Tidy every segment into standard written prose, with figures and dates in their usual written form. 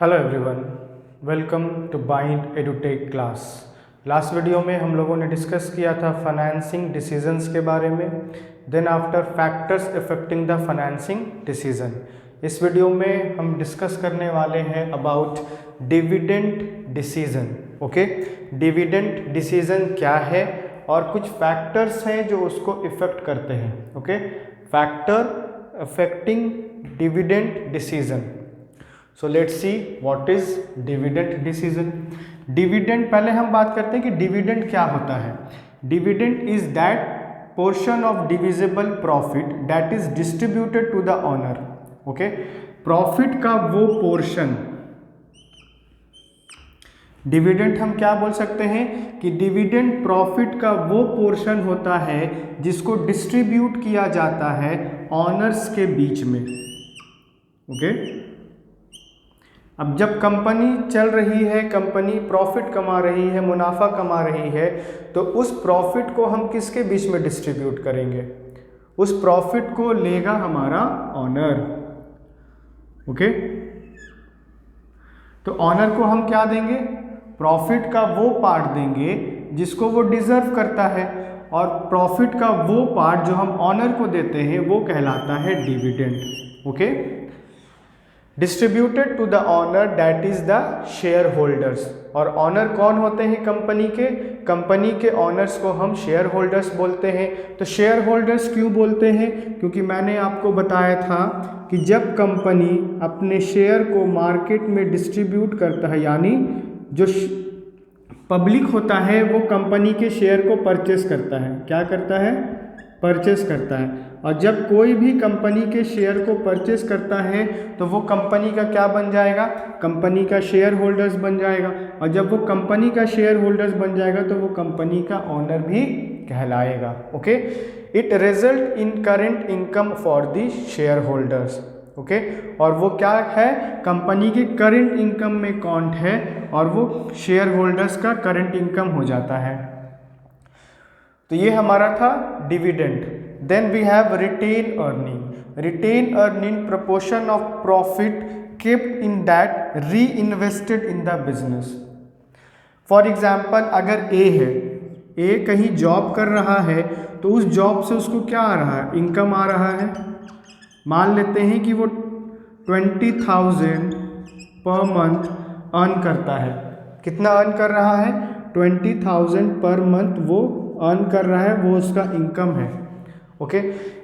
Hello everyone, welcome to Bind Edutech class. Last video में हम लोगों ने डिस्कस किया था फाइनेंसिंग डिसीजंस के बारे में, then after factors affecting the financing decision. इस वीडियो में हम डिस्कस करने वाले हैं about dividend decision. Okay, dividend decision क्या है और कुछ फैक्टर्स हैं जो उसको इफेक्ट करते हैं। Okay, factor affecting dividend decision. So let's see what is dividend decision. Dividend, पहले हम बात करते हैं कि डिविडेंड क्या होता है। Dividend is that portion of divisible profit that is distributed to the owner. Okay, profit का वो पोर्शन, डिविडेंड हम क्या बोल सकते हैं कि डिविडेंड प्रॉफिट का वो पोर्शन होता है जिसको डिस्ट्रीब्यूट किया जाता है ऑनर्स के बीच में। ओके, अब जब कंपनी चल रही है, कंपनी प्रॉफिट कमा रही है, मुनाफा कमा रही है, तो उस प्रॉफिट को हम किसके बीच में डिस्ट्रीब्यूट करेंगे? उस प्रॉफिट को लेगा हमारा ऑनर। ओके, तो ऑनर को हम क्या देंगे? प्रॉफिट का वो पार्ट देंगे जिसको वो डिजर्व करता है, और प्रॉफिट का वो पार्ट जो हम ऑनर को देते हैं वो कहलाता है dividend. Okay, distributed to the owner that is the share holders. और ऑनर कौन होते हैं कंपनी के? कंपनी के ऑनर्स को हम शेयर होल्डर्स बोलते हैं। तो शेयर होल्डर्स क्यों बोलते हैं? क्योंकि मैंने आपको बताया था कि जब कंपनी अपने शेयर को मार्केट में डिस्ट्रीब्यूट करता है, यानी जो पब्लिक होता है वो कंपनी के शेयर को परचेस करता है। क्या करता है? परचेस करता है। और जब कोई भी कंपनी के शेयर को परचेस करता है तो वो कंपनी का क्या बन जाएगा? कंपनी का शेयर होल्डर्स बन जाएगा। और जब वो कंपनी का शेयर होल्डर्स बन जाएगा तो वो कंपनी का ओनर भी कहलाएगा। Okay, it result in current income for the share holders. Okay, और वो क्या है? कंपनी के करेंट इनकम में काउंट है और वो शेयर होल्डर्स का करेंट इनकम हो जाता है। तो ये हमारा था dividend. Then we have retain earning. Retain earning proportion of profit kept in that reinvested in the business. For example, अगर A है, A कहीं जॉब कर रहा है तो उस जॉब से उसको क्या आ रहा है? इनकम आ रहा है। मान लेते हैं कि वो 20,000 पर मंथ अर्न करता है। कितना अर्न कर रहा है? 20,000 पर मंथ वो अर्न कर रहा है, वो उसका इनकम है। ओके,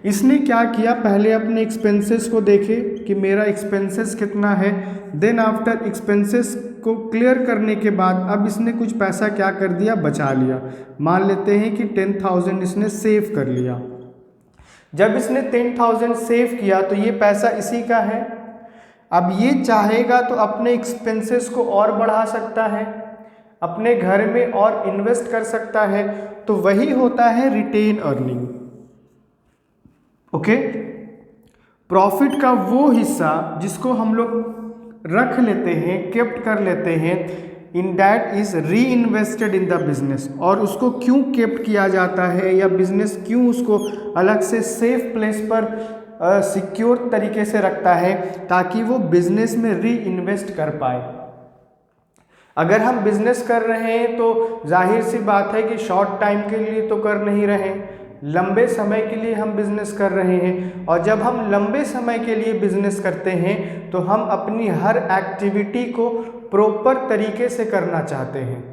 इसने क्या किया? पहले अपने एक्सपेंसेस को देखे कि मेरा एक्सपेंसेस कितना है, देन आफ्टर एक्सपेंसेस को क्लियर करने के बाद अब इसने कुछ पैसा क्या कर दिया? बचा लिया। मान लेते हैं कि 10,000 इसने सेव कर लिया। जब इसने 10,000 सेव किया तो ये पैसा इसी का है। अब ये चाहेगा तो अपने एक्सपेंसेस को और बढ़ा सकता है, अपने घर में और इन्वेस्ट कर सकता है। तो वही होता है रिटेन अर्निंग। ओके, प्रॉफिट का वो हिस्सा जिसको हम लोग रख लेते हैं, केप्ट कर लेते हैं, इन दैट इज री इन्वेस्टेड इन द बिजनेस। और उसको क्यों केप्ट किया जाता है या बिजनेस क्यों उसको अलग से सेफ प्लेस पर सिक्योर तरीके से रखता है? ताकि वो बिजनेस में री इन्वेस्ट कर पाए। अगर हम बिजनेस कर रहे हैं तो जाहिर सी बात है कि शॉर्ट टाइम के लिए तो कर नहीं रहे, लंबे समय के लिए हम बिजनेस कर रहे हैं। और जब हम लंबे समय के लिए बिजनेस करते हैं तो हम अपनी हर एक्टिविटी को प्रॉपर तरीके से करना चाहते हैं।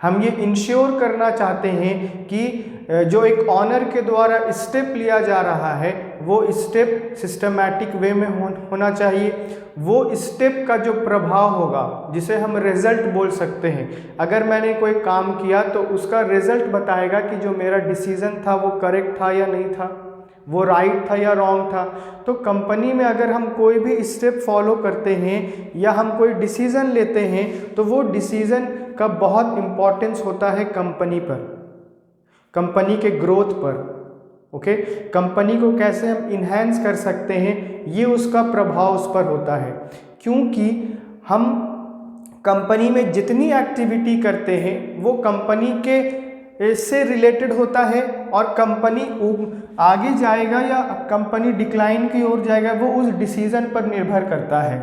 हम ये इंश्योर करना चाहते हैं कि जो एक ऑनर के द्वारा स्टेप लिया जा रहा है वो स्टेप सिस्टमैटिक वे में होना चाहिए। वो स्टेप का जो प्रभाव होगा, जिसे हम रिजल्ट बोल सकते हैं, अगर मैंने कोई काम किया तो उसका रिजल्ट बताएगा कि जो मेरा डिसीजन था वो करेक्ट था या नहीं था, वो राइट था या रॉन्ग था। तो कंपनी में अगर हम कोई भी स्टेप फॉलो करते हैं या हम कोई डिसीज़न लेते हैं तो वो डिसीज़न का बहुत इम्पोर्टेंस होता है कंपनी पर, कंपनी के ग्रोथ पर। ओके, कंपनी को कैसे हम इन्हेंस कर सकते हैं, ये उसका प्रभाव उस पर होता है। क्योंकि हम कंपनी में जितनी एक्टिविटी करते हैं वो कंपनी के इससे रिलेटेड होता है, और कंपनी आगे जाएगा या कंपनी डिक्लाइन की ओर जाएगा वो उस डिसीजन पर निर्भर करता है।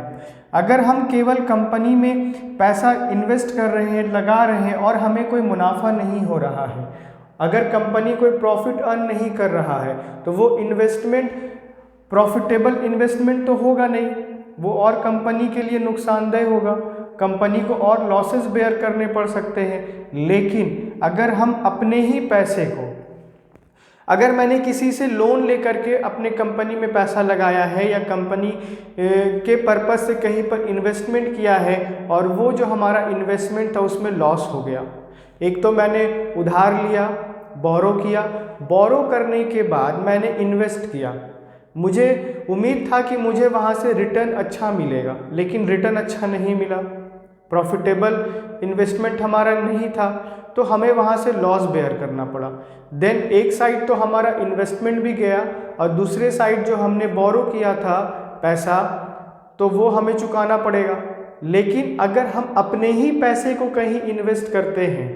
अगर हम केवल कंपनी में पैसा इन्वेस्ट कर रहे हैं, लगा रहे हैं और हमें कोई मुनाफा नहीं हो रहा है, अगर कंपनी कोई प्रॉफिट अर्न नहीं कर रहा है, तो वो इन्वेस्टमेंट प्रॉफिटेबल इन्वेस्टमेंट तो होगा नहीं, वो और कंपनी के लिए नुकसानदेह होगा, कंपनी को और लॉसेस बेयर करने पड़ सकते हैं। लेकिन अगर हम अपने ही पैसे को, अगर मैंने किसी से लोन लेकर के अपने कंपनी में पैसा लगाया है या कंपनी के पर्पस से कहीं पर इन्वेस्टमेंट किया है और वो जो हमारा इन्वेस्टमेंट था उसमें लॉस हो गया, एक तो मैंने उधार लिया, बोरो किया, बोरो करने के बाद मैंने इन्वेस्ट किया, मुझे उम्मीद था कि मुझे वहाँ से रिटर्न अच्छा मिलेगा, लेकिन रिटर्न अच्छा नहीं मिला, प्रॉफिटेबल इन्वेस्टमेंट हमारा नहीं था, तो हमें वहाँ से लॉस बेयर करना पड़ा। देन एक साइड तो हमारा इन्वेस्टमेंट भी गया और दूसरे साइड जो हमने बोरो किया था पैसा, तो वो हमें चुकाना पड़ेगा। लेकिन अगर हम अपने ही पैसे को कहीं इन्वेस्ट करते हैं,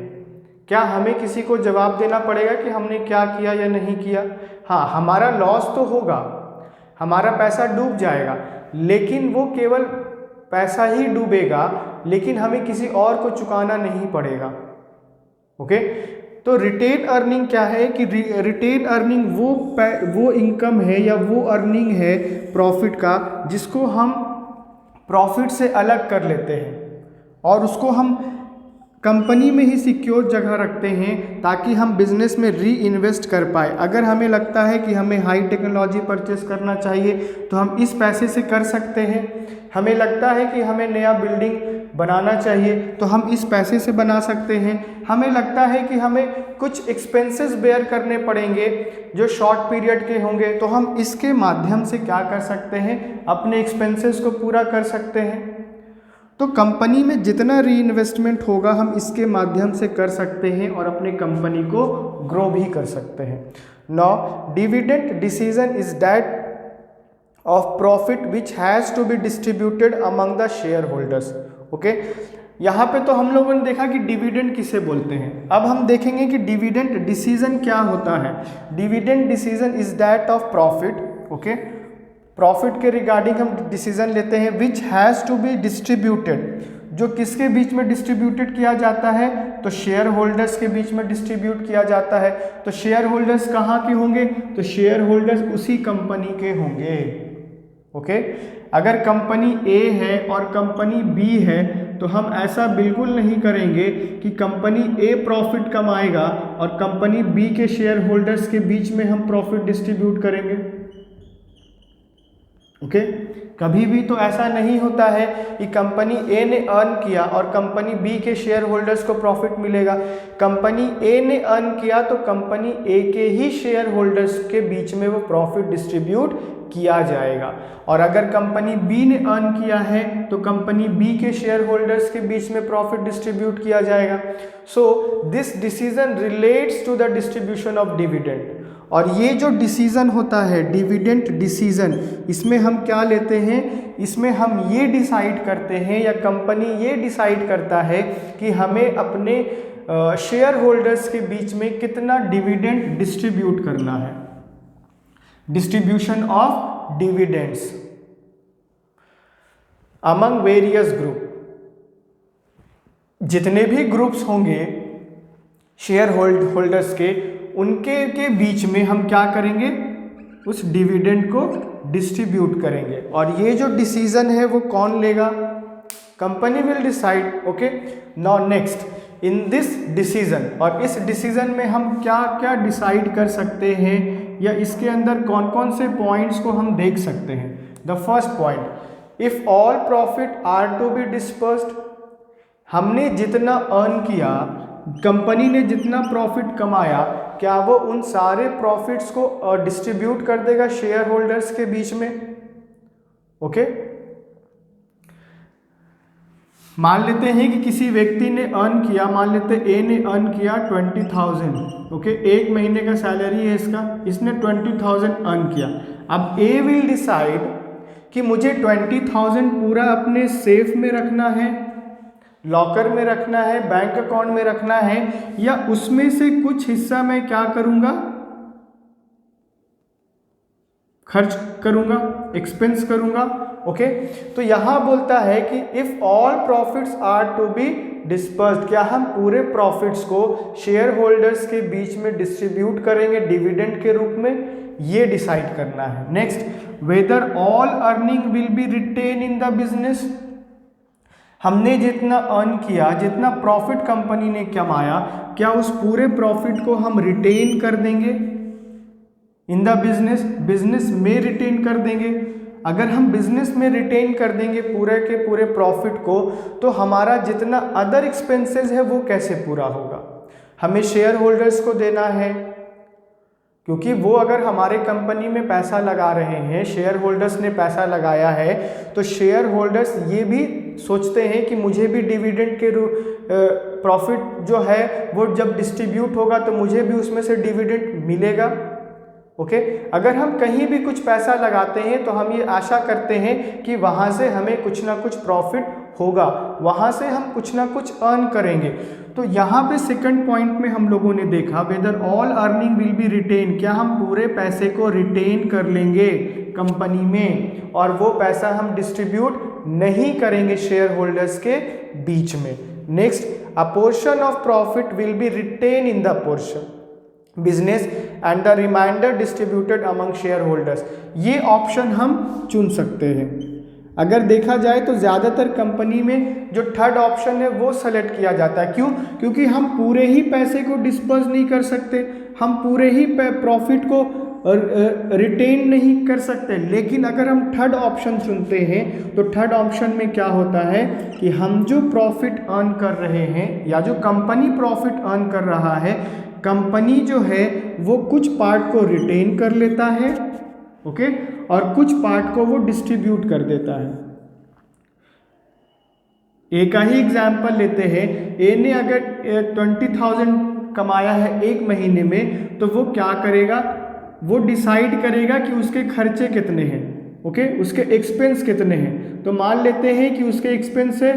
क्या हमें किसी को जवाब देना पड़ेगा कि हमने क्या किया या नहीं किया? हाँ, हमारा लॉस तो होगा, हमारा पैसा डूब जाएगा, लेकिन वो केवल पैसा ही डूबेगा, लेकिन हमें किसी और को चुकाना नहीं पड़ेगा। ओके, तो रिटेन अर्निंग क्या है कि रिटेन अर्निंग वो इनकम है या वो अर्निंग है प्रॉफिट का जिसको हम प्रॉफिट से अलग कर लेते हैं और उसको हम कंपनी में ही सिक्योर जगह रखते हैं ताकि हम बिजनेस में री इन्वेस्ट कर पाए। अगर हमें लगता है कि हमें हाई टेक्नोलॉजी परचेस करना चाहिए तो हम इस पैसे से कर सकते हैं, हमें लगता है कि हमें नया बिल्डिंग बनाना चाहिए तो हम इस पैसे से बना सकते हैं, हमें लगता है कि हमें कुछ एक्सपेंसेस बेयर करने पड़ेंगे जो शॉर्ट पीरियड के होंगे, तो हम इसके माध्यम से क्या कर सकते हैं, अपने एक्सपेंसेस को पूरा कर सकते हैं। तो कंपनी में जितना री इन्वेस्टमेंट होगा हम इसके माध्यम से कर सकते हैं और अपने कंपनी को ग्रो भी कर सकते हैं। Now dividend decision is that of profit which has to be distributed among the share holders. Okay, यहाँ पे तो हम लोगों ने देखा कि डिविडेंड किसे बोलते हैं। अब हम देखेंगे कि डिविडेंड डिसीजन क्या होता है। Dividend decision is that of profit, okay, profit के रिगार्डिंग हम डिसीजन लेते हैं which has to be distributed, जो किसके बीच में डिस्ट्रीब्यूटेड किया जाता है, तो शेयर होल्डर्स के बीच में डिस्ट्रीब्यूट किया जाता है। तो शेयर होल्डर्स कहाँ के होंगे, तो शेयर होल्डर्स उसी कंपनी के होंगे। ओके, अगर कंपनी ए है और कंपनी बी है तो हम ऐसा बिल्कुल नहीं करेंगे कि कंपनी ए प्रॉफिट कमाएगा और कंपनी बी के शेयर होल्डर्स के बीच में हम प्रॉफिट डिस्ट्रीब्यूट करेंगे। ओके, कभी भी तो ऐसा नहीं होता है कि कंपनी ए ने अर्न किया और कंपनी बी के शेयर होल्डर्स को प्रॉफिट मिलेगा। कंपनी ए ने अर्न किया तो कंपनी ए के ही शेयर होल्डर्स के बीच में वो प्रॉफिट डिस्ट्रीब्यूट किया जाएगा, और अगर कंपनी बी ने अर्न किया है तो कंपनी बी के शेयर होल्डर्स के बीच में प्रॉफिट डिस्ट्रीब्यूट किया जाएगा। So this decision relates to the distribution of dividend. और ये जो डिसीजन होता है डिविडेंड डिसीजन, इसमें हम क्या लेते हैं, इसमें हम ये डिसाइड करते हैं या कंपनी ये डिसाइड करता है कि हमें अपने शेयर होल्डर्स के बीच में कितना डिविडेंड डिस्ट्रीब्यूट करना है। Distribution of dividends among various group, जितने भी ग्रुप्स होंगे शेयर होल्डर्स के, उनके बीच में हम क्या करेंगे, उस डिविडेंड को डिस्ट्रीब्यूट करेंगे। और ये जो डिसीजन है वो कौन लेगा, company will decide. Okay, now next in this decision, और इस डिसीजन में हम क्या क्या डिसाइड कर सकते हैं या इसके अंदर कौन कौन से पॉइंट्स को हम देख सकते हैं। The first point, if all profit are to be dispersed, हमने जितना अर्न किया, कंपनी ने जितना प्रॉफिट कमाया, क्या वो उन सारे प्रॉफिट्स को डिस्ट्रीब्यूट कर देगा शेयर होल्डर्स के बीच में। ओके, मान लेते हैं कि किसी व्यक्ति ने अर्न किया, मान लेते ए ने अर्न किया 20,000। ओके, एक महीने का सैलरी है इसका, इसने 20,000 अर्न किया। अब ए विल डिसाइड कि मुझे 20,000 पूरा अपने सेफ में रखना है, लॉकर में रखना है, बैंक अकाउंट में रखना है, या उसमें से कुछ हिस्सा मैं क्या करूंगा, खर्च करूंगा, एक्सपेंस करूंगा, ओके। तो यहाँ बोलता है कि if all profits are to be dispersed, क्या हम पूरे प्रॉफिट्स को शेयर होल्डर्स के बीच में डिस्ट्रीब्यूट करेंगे डिविडेंड के रूप में, ये डिसाइड करना है। Next, whether all earning will be retain in the business, हमने जितना अर्न किया, जितना प्रॉफिट कंपनी ने कमाया, क्या उस पूरे प्रॉफिट को हम रिटेन कर देंगे इन द बिजनेस, बिजनेस में रिटेन कर देंगे। अगर हम बिजनेस में रिटेन कर देंगे पूरे के पूरे प्रॉफिट को, तो हमारा जितना अदर एक्सपेंसेस है वो कैसे पूरा होगा, हमें शेयर होल्डर्स को देना है, क्योंकि वो अगर हमारे कंपनी में पैसा लगा रहे हैं, शेयर होल्डर्स ने पैसा लगाया है, तो शेयर होल्डर्स ये भी सोचते हैं कि मुझे भी डिविडेंड के प्रॉफिट जो है वो जब डिस्ट्रीब्यूट होगा तो मुझे भी उसमें से डिविडेंड मिलेगा। ओके, अगर हम कहीं भी कुछ पैसा लगाते हैं तो हम ये आशा करते हैं कि वहाँ से हमें कुछ ना कुछ प्रॉफिट होगा, वहाँ से हम कुछ ना कुछ अर्न करेंगे। तो यहाँ पे सेकंड पॉइंट में हम लोगों ने देखा whether all earning will be retain, क्या हम पूरे पैसे को रिटेन कर लेंगे कंपनी में और वो पैसा हम डिस्ट्रीब्यूट नहीं करेंगे शेयर होल्डर्स के बीच में। Next, a portion of profit will be retain in the portion business and the reminder distributed among share holders, ये ऑप्शन हम चुन सकते हैं। अगर देखा जाए तो ज़्यादातर कंपनी में जो थर्ड ऑप्शन है वो सेलेक्ट किया जाता है। क्यों? क्योंकि हम पूरे ही पैसे को डिस्पर्स नहीं कर सकते, हम पूरे ही प्रॉफिट को रिटेन नहीं कर सकते। लेकिन अगर हम थर्ड ऑप्शन चुनते हैं तो थर्ड ऑप्शन में क्या होता है कि हम जो प्रॉफिट अर्न कर रहे हैं या जो कंपनी प्रॉफिट अर्न कर रहा है, कंपनी जो है वो कुछ पार्ट को रिटेन कर लेता है, ओके, और कुछ पार्ट को वो डिस्ट्रीब्यूट कर देता है। एक ही एग्जाम्पल लेते हैं, ए ने अगर 20,000 कमाया है एक महीने में, तो वो क्या करेगा, वो डिसाइड करेगा कि उसके खर्चे कितने हैं, ओके, उसके एक्सपेंस कितने हैं। तो मान लेते हैं कि उसके एक्सपेंस है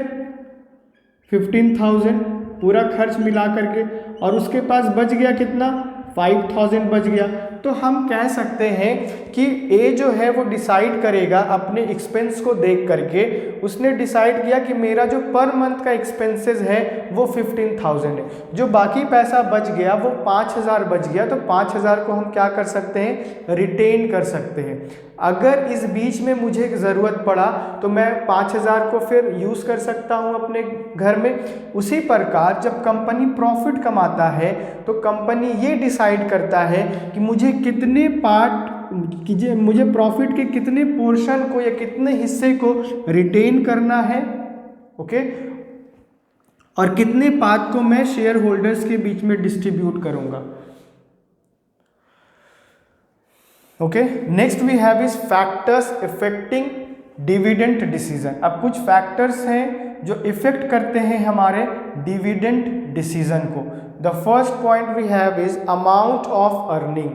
15,000 पूरा खर्च मिला करके, और उसके पास बच गया कितना, 5,000 बच गया। तो हम कह सकते हैं कि ए जो है वो डिसाइड करेगा अपने एक्सपेंस को देख करके, उसने डिसाइड किया कि मेरा जो पर मंथ का एक्सपेंसेस है वो 15,000 है, जो बाकी पैसा बच गया वो 5,000 बच गया, तो 5,000 को हम क्या कर सकते हैं, रिटेन कर सकते हैं। अगर इस बीच में मुझे ज़रूरत पड़ा तो मैं 5,000 को फिर यूज़ कर सकता हूँ अपने घर में। उसी प्रकार जब कंपनी प्रॉफिट कमाता है तो कंपनी ये डिसाइड करता है कि मुझे कितने पार्ट कीजिए, मुझे प्रॉफिट के कितने पोर्शन को या कितने हिस्से को रिटेन करना है, ओके, और कितने पार्ट को मैं शेयर होल्डर्स के बीच में डिस्ट्रीब्यूट करूंगा। Okay, next we have is factors affecting dividend decision. अब कुछ फैक्टर्स हैं जो इफेक्ट करते हैं हमारे डिविडेंड डिसीजन को। The first point we have is amount of earning.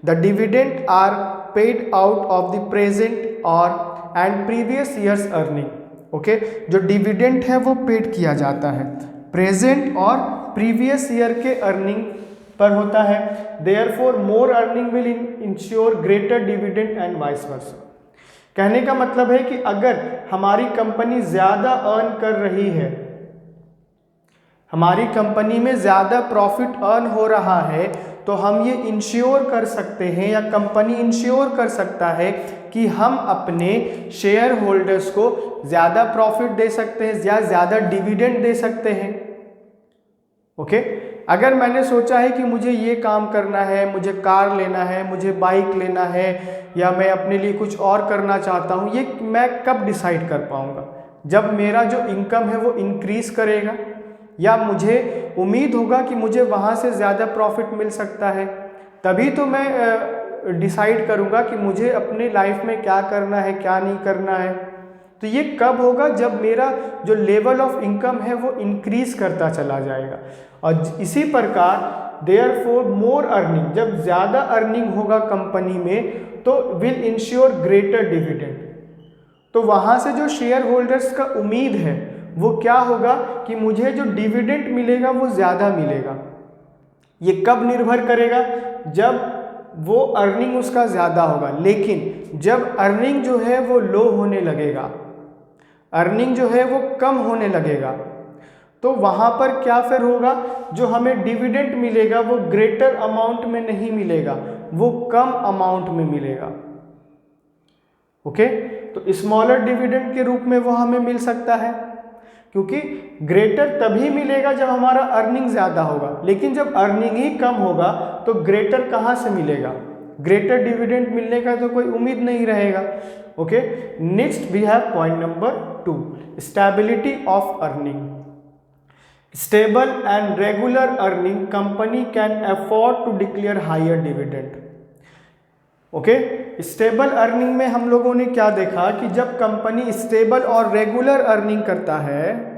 The dividend are paid out of the present और and previous years earning. Okay, जो डिविडेंड है वो पेड किया जाता है प्रेजेंट और प्रीवियस ईयर के अर्निंग पर होता है। Therefore more earning will ensure greater dividend and vice versa. कहने का मतलब है कि अगर हमारी कंपनी ज़्यादा अर्न कर रही है, हमारी कंपनी में ज़्यादा प्रॉफिट अर्न हो रहा है, तो हम ये इंश्योर कर सकते हैं या कंपनी इंश्योर कर सकता है कि हम अपने शेयर होल्डर्स को ज़्यादा प्रॉफिट दे सकते हैं या ज़्यादा डिविडेंड दे सकते हैं। ओके, अगर मैंने सोचा है कि मुझे ये काम करना है, मुझे कार लेना है, मुझे बाइक लेना है, या मैं अपने लिए कुछ और करना चाहता हूँ, ये मैं कब डिसाइड कर पाऊँगा? जब मेरा जो इनकम है वो इंक्रीज़ करेगा या मुझे उम्मीद होगा कि मुझे वहाँ से ज़्यादा प्रॉफिट मिल सकता है, तभी तो मैं डिसाइड करूँगा कि मुझे अपने लाइफ में क्या करना है, क्या नहीं करना है। तो ये कब होगा? जब मेरा जो लेवल ऑफ इनकम है वो इंक्रीज करता चला जाएगा। और इसी प्रकार देयरफॉर मोर अर्निंग, जब ज़्यादा अर्निंग होगा कंपनी में तो विल इंश्योर ग्रेटर डिविडेंड। तो वहाँ से जो शेयर होल्डर्स का उम्मीद है वो क्या होगा कि मुझे जो डिविडेंड मिलेगा वो ज़्यादा मिलेगा। ये कब निर्भर करेगा? जब वो अर्निंग उसका ज़्यादा होगा। लेकिन जब अर्निंग जो है वो लो होने लगेगा, अर्निंग जो है वो कम होने लगेगा, तो वहाँ पर क्या फिर होगा, जो हमें डिविडेंड मिलेगा वो ग्रेटर अमाउंट में नहीं मिलेगा, वो कम अमाउंट में मिलेगा। ओके, तो स्मॉलर डिविडेंड के रूप में वो हमें मिल सकता है, क्योंकि ग्रेटर तभी मिलेगा जब हमारा अर्निंग ज़्यादा होगा, लेकिन जब अर्निंग ही कम होगा तो ग्रेटर कहाँ से मिलेगा, ग्रेटर डिविडेंड मिलने का तो कोई उम्मीद नहीं रहेगा। Okay, next we have point number 2, stability of earning. Stable and regular earning company can afford to declare higher dividend. Okay, stable earning में हम लोगों ने क्या देखा कि जब कंपनी स्टेबल और रेगुलर अर्निंग करता है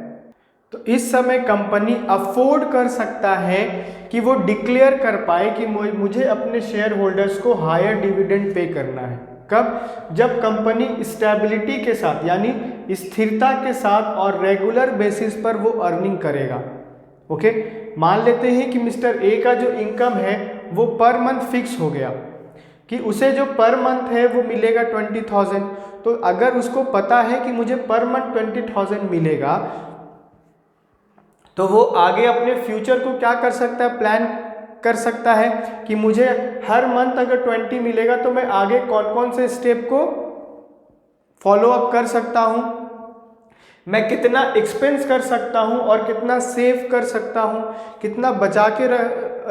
तो इस समय कंपनी अफोर्ड कर सकता है कि वो डिक्लेयर कर पाए कि मुझे अपने शेयर होल्डर्स को हायर डिविडेंड पे करना है। कब, जब कंपनी स्टेबिलिटी के साथ यानी स्थिरता के साथ और रेगुलर बेसिस पर वो अर्निंग करेगा। ओके, मान लेते हैं कि मिस्टर ए का जो इनकम है वो पर मंथ फिक्स हो गया कि उसे जो पर मंथ है वो मिलेगा 20,000। तो अगर उसको पता है कि मुझे पर मंथ 20,000 मिलेगा तो वो आगे अपने फ्यूचर को क्या कर सकता है, प्लान कर सकता है कि मुझे हर मंथ अगर 20 मिलेगा तो मैं आगे कौन कौन से स्टेप को फॉलो अप कर सकता हूँ, मैं कितना एक्सपेंस कर सकता हूँ और कितना सेव कर सकता हूँ, कितना बचा के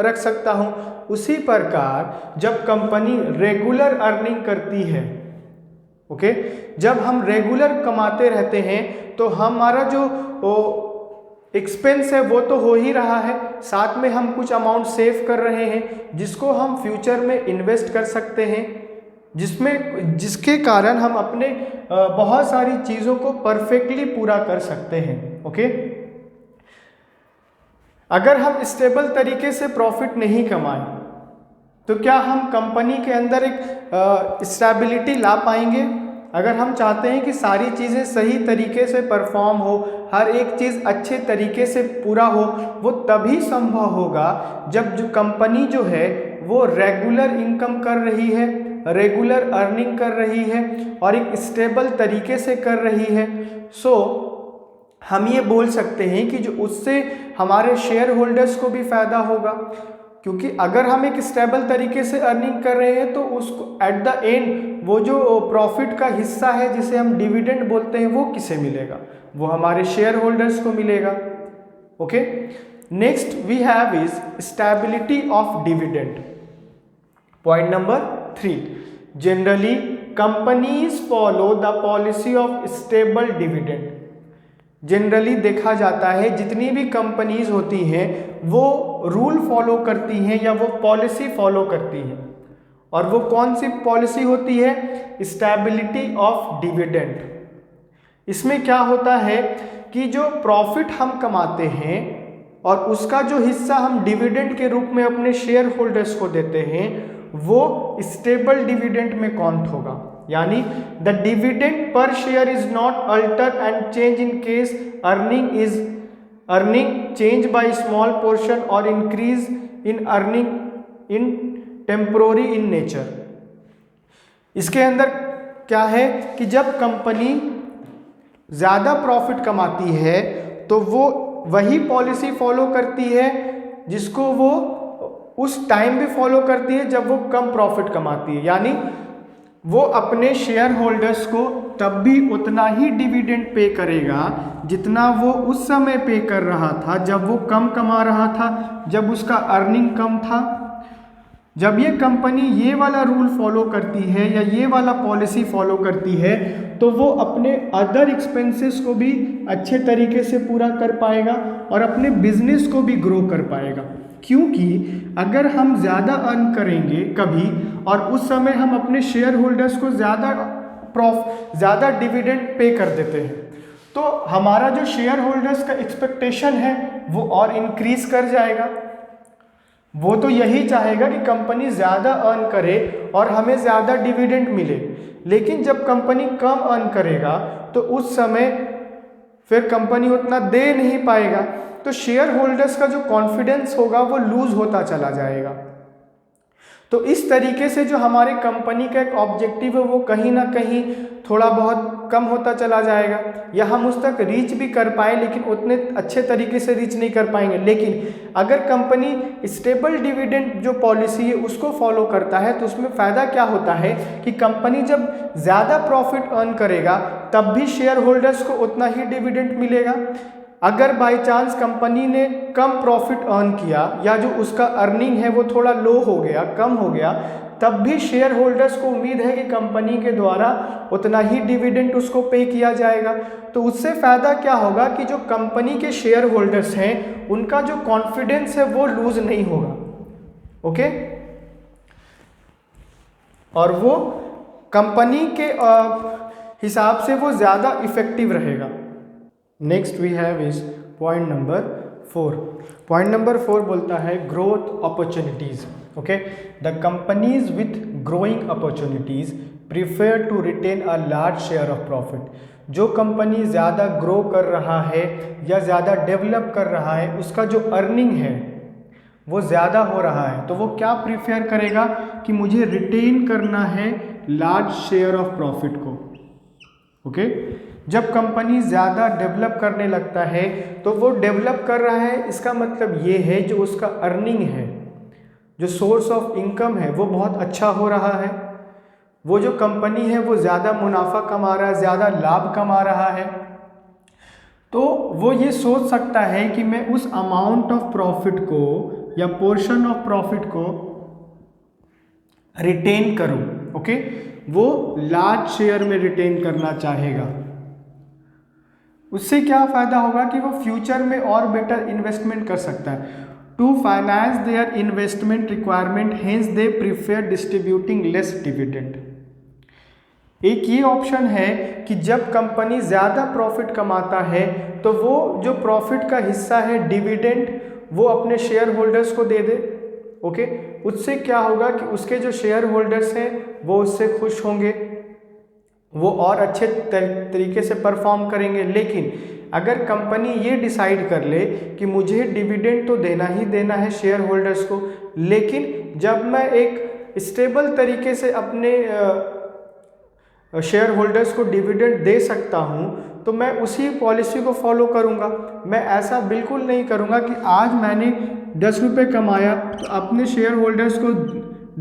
रख सकता हूँ। उसी प्रकार जब कंपनी रेगुलर अर्निंग करती है, ओके, जब हम रेगुलर कमाते रहते हैं तो हमारा जो एक्सपेंस है वो तो हो ही रहा है, साथ में हम कुछ अमाउंट सेव कर रहे हैं जिसको हम फ्यूचर में इन्वेस्ट कर सकते हैं, जिसके कारण हम अपने बहुत सारी चीज़ों को परफेक्टली पूरा कर सकते हैं। ओके, अगर हम स्टेबल तरीके से प्रॉफिट नहीं कमाएं तो क्या हम कंपनी के अंदर एक स्टेबिलिटी ला पाएंगे? अगर हम चाहते हैं कि सारी चीज़ें सही तरीके से परफॉर्म हो, हर एक चीज़ अच्छे तरीके से पूरा हो, वो तभी संभव होगा जब जो कंपनी जो है वो रेगुलर इनकम कर रही है, रेगुलर अर्निंग कर रही है और एक स्टेबल तरीके से कर रही है। सो हम ये बोल सकते हैं कि जो उससे हमारे शेयर होल्डर्स को भी फ़ायदा होगा, क्योंकि अगर हम एक स्टेबल तरीके से अर्निंग कर रहे हैं तो उसको एट द एंड वो जो प्रॉफिट का हिस्सा है जिसे हम डिविडेंड बोलते हैं वो किसे मिलेगा, वो हमारे शेयर होल्डर्स को मिलेगा। Okay, next we have is stability of dividend. Point number 3, generally companies follow the policy of stable dividend. Generally देखा जाता है जितनी भी कंपनीज होती हैं वो रूल फॉलो करती हैं या वो पॉलिसी फॉलो करती हैं, और वो कौन सी पॉलिसी होती है, स्टेबिलिटी ऑफ डिविडेंड। इसमें क्या होता है कि जो प्रॉफिट हम कमाते हैं और उसका जो हिस्सा हम डिविडेंड के रूप में अपने शेयर होल्डर्स को देते हैं वो स्टेबल डिविडेंड में काउंट होगा, यानी the dividend per share is not alter and change in case earning change by small portion और increase in earning in temporary in nature. इसके अंदर क्या है कि जब कंपनी ज़्यादा प्रॉफिट कमाती है तो वो वही पॉलिसी फॉलो करती है जिसको वो उस टाइम भी फॉलो करती है जब वो कम प्रॉफिट कमाती है, यानी वो अपने शेयर होल्डर्स को तब भी उतना ही डिविडेंड पे करेगा जितना वो उस समय पे कर रहा था जब वो कम कमा रहा था, जब उसका अर्निंग कम था। जब ये कंपनी ये वाला रूल फॉलो करती है या ये वाला पॉलिसी फॉलो करती है तो वो अपने अदर एक्सपेंसेस को भी अच्छे तरीके से पूरा कर पाएगा और अपने बिजनेस को भी ग्रो कर पाएगा, क्योंकि अगर हम ज़्यादा अर्न करेंगे कभी और उस समय हम अपने शेयर होल्डर्स को ज़्यादा डिविडेंड पे कर देते हैं तो हमारा जो शेयर होल्डर्स का एक्सपेक्टेशन है वो और इंक्रीज कर जाएगा। वो तो यही चाहेगा कि कंपनी ज़्यादा अर्न करे और हमें ज़्यादा डिविडेंड मिले, लेकिन जब कंपनी कम अर्न करेगा तो उस समय फिर कंपनी उतना दे नहीं पाएगा, तो शेयर होल्डर्स का जो कॉन्फिडेंस होगा वो लूज होता चला जाएगा। तो इस तरीके से जो हमारे कंपनी का एक ऑब्जेक्टिव है वो कहीं ना कहीं थोड़ा बहुत कम होता चला जाएगा, या हम उस तक रीच भी कर पाए लेकिन उतने अच्छे तरीके से रीच नहीं कर पाएंगे। लेकिन अगर कंपनी स्टेबल डिविडेंड जो पॉलिसी है उसको फॉलो करता है तो उसमें फ़ायदा क्या होता है कि कंपनी जब ज़्यादा प्रॉफिट अर्न करेगा तब भी शेयर होल्डर्स को उतना ही डिविडेंड मिलेगा। अगर बाय चांस कंपनी ने कम प्रॉफिट अर्न किया या जो उसका अर्निंग है वो थोड़ा लो हो गया, कम हो गया, तब भी शेयर होल्डर्स को उम्मीद है कि कंपनी के द्वारा उतना ही डिविडेंड उसको पे किया जाएगा। तो उससे फ़ायदा क्या होगा कि जो कंपनी के शेयर होल्डर्स हैं उनका जो कॉन्फिडेंस है वो लूज नहीं होगा। ओके, और वो कंपनी के हिसाब से वो ज़्यादा इफेक्टिव रहेगा। Next we have is point number 4। Point number 4 बोलता है growth opportunities. Okay, the companies with growing opportunities prefer to retain a large share of profit. जो कंपनी ज़्यादा ग्रो कर रहा है या ज़्यादा डेवलप कर रहा है, उसका जो अर्निंग है वो ज़्यादा हो रहा है, तो वो क्या प्रीफर करेगा कि मुझे रिटेन करना है लार्ज शेयर ऑफ प्रॉफिट को। ओके, जब कंपनी ज़्यादा डेवलप करने लगता है तो वो डेवलप कर रहा है, इसका मतलब ये है जो उसका अर्निंग है, जो सोर्स ऑफ इनकम है वो बहुत अच्छा हो रहा है। वो जो कंपनी है वो ज़्यादा मुनाफा कमा रहा है, ज़्यादा लाभ कमा रहा है, तो वो ये सोच सकता है कि मैं उस अमाउंट ऑफ प्रॉफिट को या पोर्शन ऑफ प्रॉफिट को रिटेन करूं। ओके, वो लार्ज शेयर में रिटेन करना चाहेगा। उससे क्या फ़ायदा होगा कि वो फ्यूचर में और बेटर इन्वेस्टमेंट कर सकता है। To finance their investment requirement, hence they prefer distributing less dividend. एक ये ऑप्शन है कि जब कंपनी ज़्यादा प्रॉफिट कमाता है तो वो जो प्रॉफिट का हिस्सा है डिविडेंड वो अपने शेयर होल्डर्स को दे दे। ओके, उससे क्या होगा कि उसके जो शेयर होल्डर्स हैं वो उससे खुश होंगे, वो और अच्छे तरीके से परफॉर्म करेंगे। लेकिन अगर कंपनी ये डिसाइड कर ले कि मुझे डिविडेंड तो देना ही देना है शेयर होल्डर्स को, लेकिन जब मैं एक स्टेबल तरीके से अपने शेयर होल्डर्स को डिविडेंड दे सकता हूँ तो मैं उसी पॉलिसी को फॉलो करूँगा। मैं ऐसा बिल्कुल नहीं करूँगा कि आज मैंने 10 रुपये कमाया तो अपने शेयर होल्डर्स को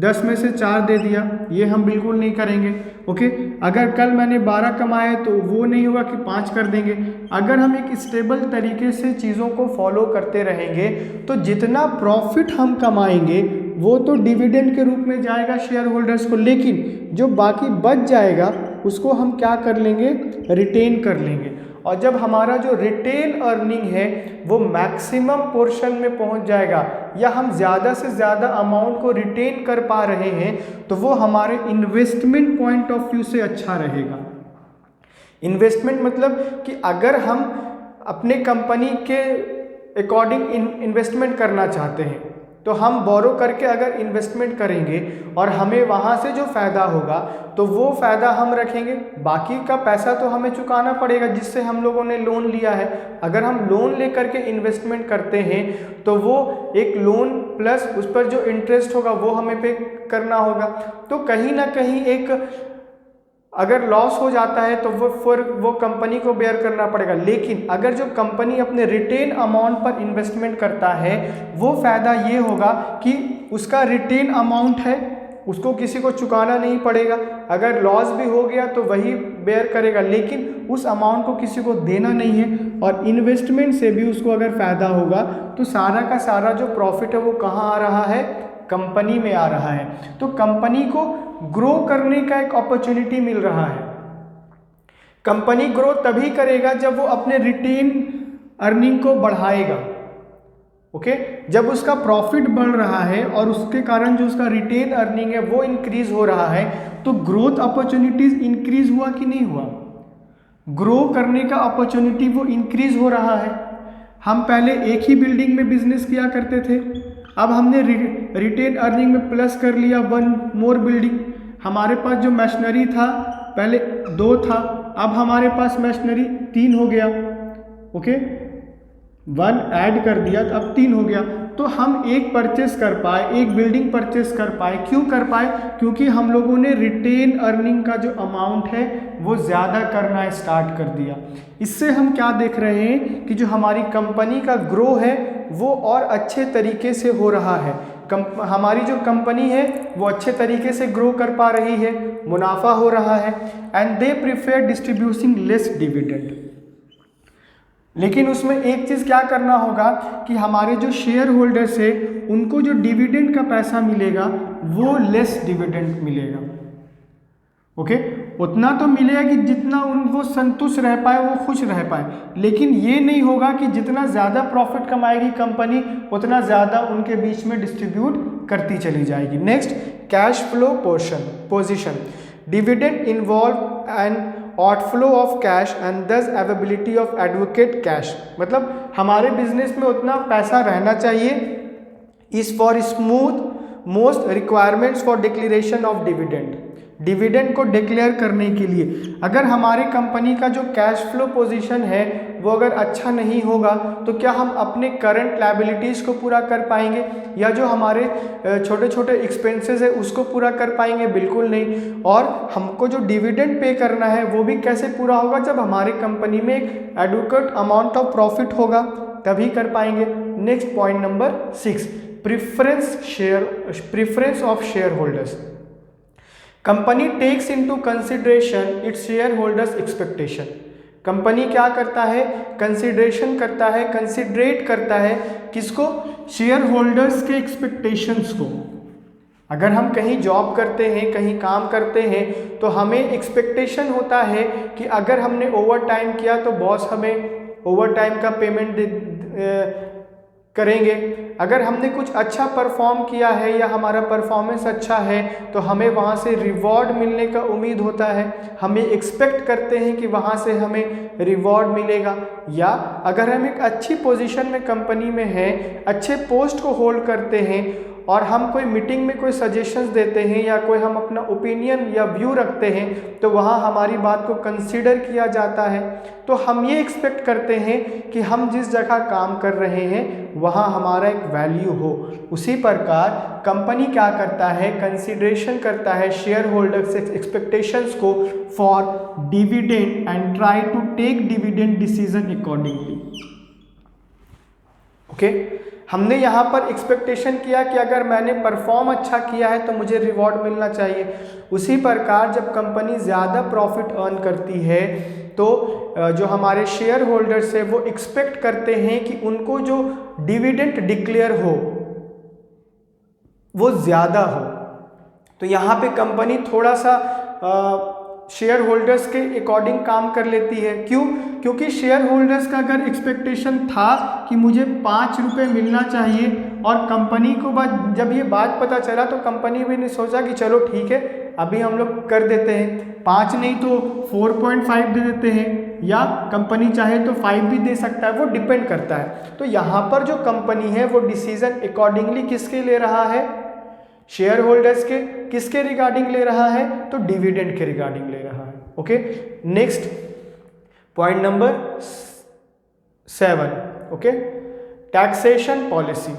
10 में से 4 दे दिया, ये हम बिल्कुल नहीं करेंगे। ओके, अगर कल मैंने 12 कमाए तो वो नहीं होगा कि 5 कर देंगे। अगर हम एक स्टेबल तरीके से चीज़ों को फॉलो करते रहेंगे तो जितना प्रॉफिट हम कमाएंगे वो तो डिविडेंड के रूप में जाएगा शेयर होल्डर्स को, लेकिन जो बाकी बच जाएगा उसको हम क्या कर लेंगे, रिटेन कर लेंगे। और जब हमारा जो रिटेन अर्निंग है वो मैक्सिमम पोर्शन में पहुंच जाएगा या हम ज़्यादा से ज़्यादा अमाउंट को रिटेन कर पा रहे हैं तो वो हमारे इन्वेस्टमेंट पॉइंट ऑफ व्यू से अच्छा रहेगा। इन्वेस्टमेंट मतलब कि अगर हम अपने कंपनी के अकॉर्डिंग इन्वेस्टमेंट करना चाहते हैं तो हम बोरो करके अगर इन्वेस्टमेंट करेंगे और हमें वहाँ से जो फ़ायदा होगा तो वो फ़ायदा हम रखेंगे, बाकी का पैसा तो हमें चुकाना पड़ेगा जिससे हम लोगों ने लोन लिया है। अगर हम लोन लेकर के इन्वेस्टमेंट करते हैं तो वो एक लोन प्लस उस पर जो इंटरेस्ट होगा वो हमें पे करना होगा, तो कहीं ना कहीं एक अगर लॉस हो जाता है तो वो कंपनी को बेयर करना पड़ेगा। लेकिन अगर जो कंपनी अपने रिटेन अमाउंट पर इन्वेस्टमेंट करता है वो फ़ायदा ये होगा कि उसका रिटेन अमाउंट है उसको किसी को चुकाना नहीं पड़ेगा। अगर लॉस भी हो गया तो वही बेयर करेगा, लेकिन उस अमाउंट को किसी को देना नहीं है। और इन्वेस्टमेंट से भी उसको अगर फ़ायदा होगा तो सारा का सारा जो प्रॉफिट है वो कहाँ आ रहा है, कंपनी में आ रहा है। तो कंपनी को ग्रो करने का एक अपॉर्चुनिटी मिल रहा है। कंपनी ग्रो तभी करेगा जब वो अपने रिटेन अर्निंग को बढ़ाएगा। ओके, जब उसका प्रॉफिट बढ़ रहा है और उसके कारण जो उसका रिटेन अर्निंग है वो इंक्रीज हो रहा है तो ग्रोथ अपॉर्चुनिटीज इंक्रीज हुआ कि नहीं हुआ, ग्रो करने का अपॉर्चुनिटी वो इंक्रीज हो रहा है। हम पहले एक ही बिल्डिंग में बिजनेस किया करते थे, अब हमने रिटेन अर्निंग में प्लस कर लिया 1 मोर बिल्डिंग। हमारे पास जो मशीनरी था पहले 2 था, अब हमारे पास मशीनरी 3 हो गया। ओके, 1 ऐड कर दिया तो अब 3 हो गया। तो हम एक परचेस कर पाए, एक बिल्डिंग परचेस कर पाए। क्यों कर पाए? क्योंकि हम लोगों ने रिटेन अर्निंग का जो अमाउंट है वो ज़्यादा करना स्टार्ट कर दिया। इससे हम क्या देख रहे हैं कि जो हमारी कंपनी का ग्रो है वो और अच्छे तरीके से हो रहा है। हमारी जो कंपनी है वो अच्छे तरीके से ग्रो कर पा रही है, मुनाफा हो रहा है। And they prefer distributing less dividend. लेकिन उसमें एक चीज़ क्या करना होगा कि हमारे जो शेयर होल्डर्स है उनको जो डिविडेंड का पैसा मिलेगा वो लेस डिविडेंड मिलेगा। ओके, उतना तो मिलेगा कि जितना वो संतुष्ट रह पाए, वो खुश रह पाए। लेकिन ये नहीं होगा कि जितना ज़्यादा प्रॉफिट कमाएगी कंपनी उतना ज़्यादा उनके बीच में डिस्ट्रीब्यूट करती चली जाएगी। Next, cash flow position. Dividend involve and outflow of cash and दस अवेलेबिलिटी ऑफ एडवोकेट कैश। मतलब हमारे बिजनेस में उतना पैसा रहना चाहिए is for smooth most requirements for declaration of dividend. Dividend को डिक्लेयर करने के लिए अगर हमारे कंपनी का जो कैश फ्लो पोजीशन है वो अगर अच्छा नहीं होगा तो क्या हम अपने करंट लायबिलिटीज़ को पूरा कर पाएंगे, या जो हमारे छोटे छोटे एक्सपेंसेस है उसको पूरा कर पाएंगे? बिल्कुल नहीं। और हमको जो डिविडेंड पे करना है वो भी कैसे पूरा होगा? जब हमारी कंपनी में एक एडुकेट अमाउंट ऑफ प्रॉफिट होगा तभी कर पाएंगे। Next point number 6, preference of share holders. Company takes into consideration its share holders expectation. Company क्या करता है? कंसिडरेशन करता है, कंसिडरेट करता है किसको? शेयर होल्डर्स के एक्सपेक्टेशंस को। अगर हम कहीं जॉब करते हैं, कहीं काम करते हैं तो हमें एक्सपेक्टेशन होता है कि अगर हमने ओवर टाइम किया तो बॉस हमें ओवर टाइम का पेमेंट करेंगे। अगर हमने कुछ अच्छा परफॉर्म किया है या हमारा परफॉर्मेंस अच्छा है तो हमें वहाँ से रिवॉर्ड मिलने का उम्मीद होता है, हमें एक्सपेक्ट करते हैं कि वहाँ से हमें रिवॉर्ड मिलेगा। या अगर हम एक अच्छी पोजीशन में कंपनी में हैं, अच्छे पोस्ट को होल्ड करते हैं और हम कोई मीटिंग में कोई सजेशंस देते हैं या कोई हम अपना ओपिनियन या व्यू रखते हैं तो वहाँ हमारी बात को कंसीडर किया जाता है। तो हम ये एक्सपेक्ट करते हैं कि हम जिस जगह काम कर रहे हैं वहाँ हमारा एक वैल्यू हो। उसी प्रकार कंपनी क्या करता है? कंसीडरेशन करता है शेयर होल्डर्स एक्सपेक्टेशंस को for dividend and try to take dividend decision accordingly. Okay, हमने यहाँ पर एक्सपेक्टेशन किया कि अगर मैंने परफॉर्म अच्छा किया है तो मुझे रिवॉर्ड मिलना चाहिए। उसी प्रकार जब कंपनी ज़्यादा प्रॉफिट अर्न करती है तो जो हमारे शेयर होल्डर्स है वो एक्सपेक्ट करते हैं कि उनको जो डिविडेंड डिक्लेयर हो वो ज़्यादा हो। तो यहाँ पे कंपनी थोड़ा सा शेयर होल्डर्स के अकॉर्डिंग काम कर लेती है। क्यों? क्योंकि शेयर होल्डर्स का अगर एक्सपेक्टेशन था कि मुझे 5 रुपये मिलना चाहिए और कंपनी को जब ये बात पता चला तो कंपनी भी ने सोचा कि चलो ठीक है अभी हम लोग कर देते हैं, 5 नहीं तो 4.5 दे देते हैं, या कंपनी चाहे तो 5 भी दे सकता है, वो डिपेंड करता है। तो यहाँ पर जो कंपनी है वो डिसीजन अकॉर्डिंगली किसके ले रहा है? शेयर होल्डर्स के। किसके रिगार्डिंग ले रहा है? तो डिविडेंड के रिगार्डिंग ले रहा है। Okay, next point number 7, okay, taxation policy.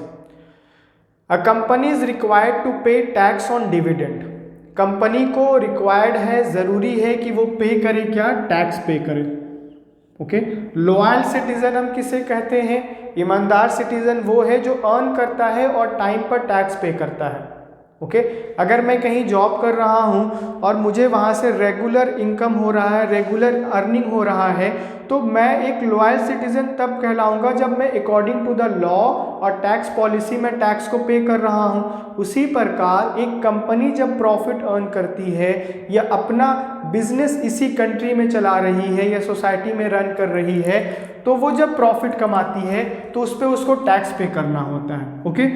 A company is required to pay tax on dividend. Company को रिक्वायर्ड है, ज़रूरी है कि वो पे करे, क्या? टैक्स पे करे। ओके, लॉयल सिटीजन हम किसे कहते हैं? ईमानदार सिटीजन वो है जो अर्न करता है और टाइम पर टैक्स पे करता है। ओके, अगर मैं कहीं जॉब कर रहा हूं और मुझे वहां से रेगुलर इनकम हो रहा है, रेगुलर अर्निंग हो रहा है, तो मैं एक लॉयल सिटीजन तब कहलाऊंगा जब मैं अकॉर्डिंग टू द लॉ और टैक्स पॉलिसी में टैक्स को पे कर रहा हूं। उसी प्रकार एक कंपनी जब प्रॉफिट अर्न करती है या अपना बिजनेस इसी कंट्री में चला रही है या सोसाइटी में रन कर रही है, तो वो जब प्रॉफिट कमाती है तो उस पर उसको टैक्स पे करना होता है। Okay,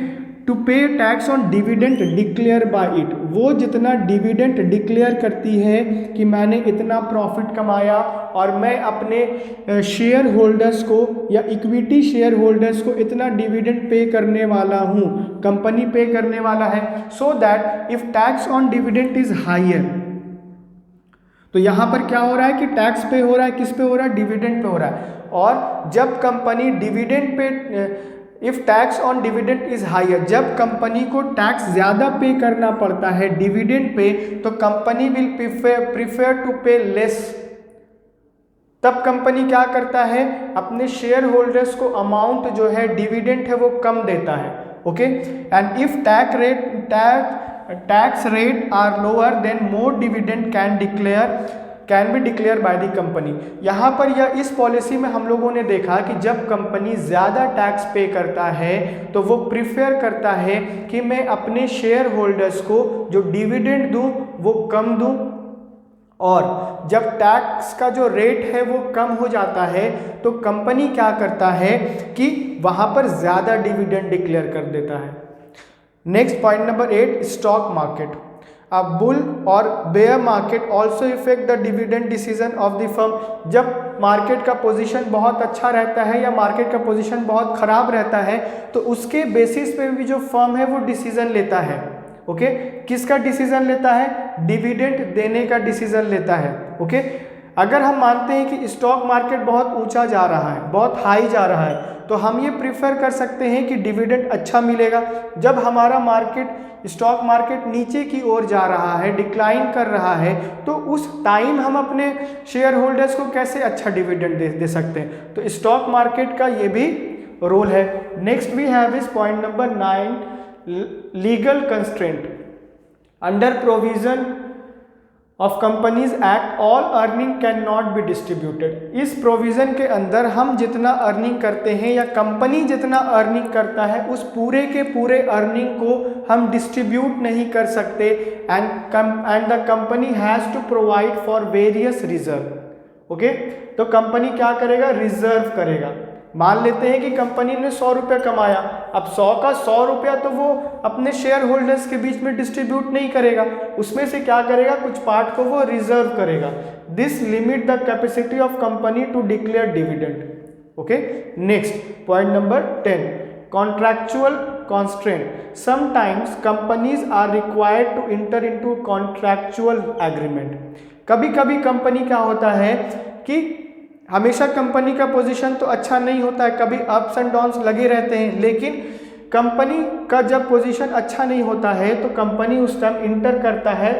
to pay tax on dividend declare by it. वो जितना डिविडेंड डिक्लेयर करती है कि मैंने इतना प्रॉफिट कमाया और मैं अपने शेयर होल्डर्स को या इक्विटी शेयर होल्डर्स को इतना डिविडेंड पे करने वाला हूँ, कंपनी पे करने वाला है, so that if tax on dividend is higher. तो यहाँ पर क्या हो रहा है कि टैक्स पे हो रहा है, किस पे हो रहा है? डिविडेंड पे हो रहा है। और जब company dividend pay if tax on dividend is higher, जब कंपनी को टैक्स ज़्यादा पे करना पड़ता है डिविडेंड पे, तो company will prefer to pay less. तब कंपनी क्या करता है, अपने शेयर होल्डर्स को अमाउंट जो है डिविडेंड है वो कम देता है। Okay, and if tax rate are lower then more dividend can be declare by the company. यहाँ पर या इस पॉलिसी में हम लोगों ने देखा कि जब कंपनी ज़्यादा टैक्स पे करता है तो वो प्रिफेयर करता है कि मैं अपने शेयर होल्डर्स को जो डिविडेंड दूं वो कम दूं, और जब टैक्स का जो रेट है वो कम हो जाता है तो कंपनी क्या करता है कि वहाँ पर ज़्यादा डिविडेंड डिक्लेयर कर देता है। Next point number 8, stock market. A bull और bear market also affect the dividend decision of the firm। जब मार्केट का पोजीशन बहुत अच्छा रहता है या मार्केट का पोजीशन बहुत खराब रहता है तो उसके बेसिस पे भी जो फर्म है वो डिसीजन लेता है। ओके, किसका डिसीजन लेता है, डिविडेंड देने का डिसीजन लेता है। ओके, अगर हम मानते हैं कि स्टॉक मार्केट बहुत ऊंचा जा रहा है, बहुत हाई जा रहा है, तो हम ये प्रीफर कर सकते हैं कि डिविडेंड अच्छा मिलेगा। जब हमारा स्टॉक मार्केट नीचे की ओर जा रहा है, डिक्लाइन कर रहा है, तो उस टाइम हम अपने शेयर होल्डर्स को कैसे अच्छा डिविडेंड दे सकते हैं। तो स्टॉक मार्केट का ये भी रोल है। Next we have is point number 9, legal constraint. Under provision of companies act all earning can not be distributed. इस प्रोविज़न के अंदर हम जितना अर्निंग करते हैं या कंपनी जितना अर्निंग करता है उस पूरे के पूरे अर्निंग को हम डिस्ट्रीब्यूट नहीं कर सकते, and the company has to provide for various reserve. Okay, तो कंपनी क्या करेगा, रिजर्व करेगा। मान लेते हैं कि कंपनी ने 100 रुपया कमाया, अब 100 का 100 रुपया तो वो अपने शेयर होल्डर्स के बीच में डिस्ट्रीब्यूट नहीं करेगा, उसमें से क्या करेगा, कुछ पार्ट को वो रिजर्व करेगा। This limit the capacity of company to declare dividend. Okay, next point number 10, contractual constraint. Sometimes companies are required to enter into contractual agreement. कभी कभी कंपनी क्या होता है कि हमेशा कंपनी का पोजीशन तो अच्छा नहीं होता है, कभी अप्स एंड डाउन्स लगे रहते हैं, लेकिन कंपनी का जब पोजीशन अच्छा नहीं होता है तो कंपनी उस टाइम इंटर करता है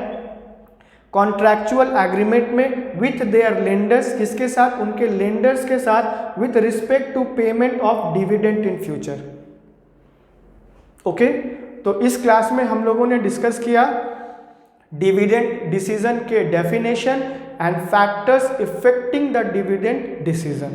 कॉन्ट्रैक्चुअल एग्रीमेंट में विथ देयर लेंडर्स। किसके साथ, उनके लेंडर्स के साथ, with respect to payment of dividend in future. Okay, तो इस क्लास में हम लोगों ने डिस्कस किया डिविडेंड डिसीजन के definition and factors affecting the dividend decision।